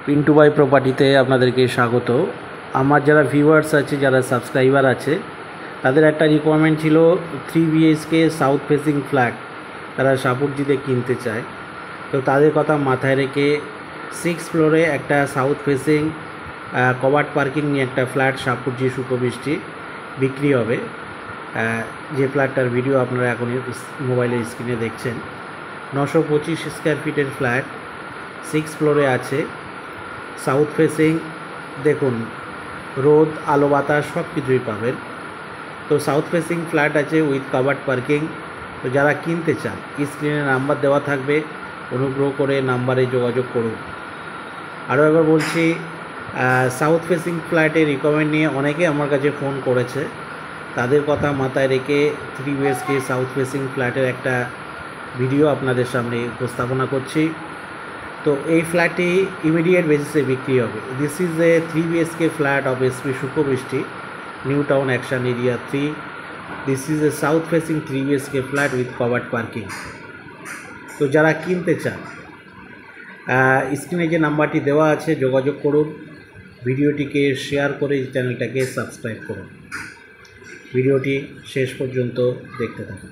Pintu by প্রপার্টিতে আপনাদেরকে স্বাগত। আমার যারা ভিউয়ার্স আছে, যারা সাবস্ক্রাইবার আছে, তাদের একটা রিকোয়ারমেন্ট ছিল 3 BHK সাউথ ফেসিং ফ্ল্যাট তারা সাপুরজিতে কিনতে চায়। তো তাদের কথা মাথায় রেখে 6 ফ্লোরে একটা সাউথ ফেসিং কভার্ড পার্কিং নিয়ে একটা ফ্ল্যাট সাপুরজি সুকবৃষ্টি বিক্রি হবে। যে ফ্ল্যাটটার ভিডিও আপনারা এখন মোবাইলের স্ক্রিনে দেখছেন, 925 স্কোয়ার ফিটের ফ্ল্যাট, 6 ফ্লোরে আছে, সাউথ ফেসিং। দেখুন, রোদ, আলো, বাতাস সব কিছুই পাবেন। তো সাউথ ফেসিং ফ্ল্যাট আছে উইথ কাভার্ড পার্কিং। তো যারা কিনতে চান, স্ক্রিনে নাম্বার দেওয়া থাকবে, অনুগ্রহ করে নাম্বারে যোগাযোগ করুন। আরও একবার বলছি, সাউথ ফেসিং ফ্ল্যাটের রিকমেন্ড নিয়ে অনেকে আমার কাছে ফোন করেছে। তাদের কথা মাথায় রেখে 3 BHK সাউথ ফেসিং ফ্ল্যাটের একটা ভিডিও আপনাদের সামনে উপস্থাপনা করছি। তো এই ফ্ল্যাটটি ইমিডিয়েট বেসিসে বিক্রি হবে। This is a 3 BHK flat of SP Sukhobrishti, New Town action area 3। This is a south facing 3 BHK flat with covered parking. তো যারা কিনতে চান, স্ক্রিনে যে নাম্বারটি দেওয়া আছে যোগাযোগ করুন। ভিডিওটিকে শেয়ার করে চ্যানেলটাকে সাবস্ক্রাইব করুন। ভিডিওটি শেষ পর্যন্ত দেখতে থাকুন।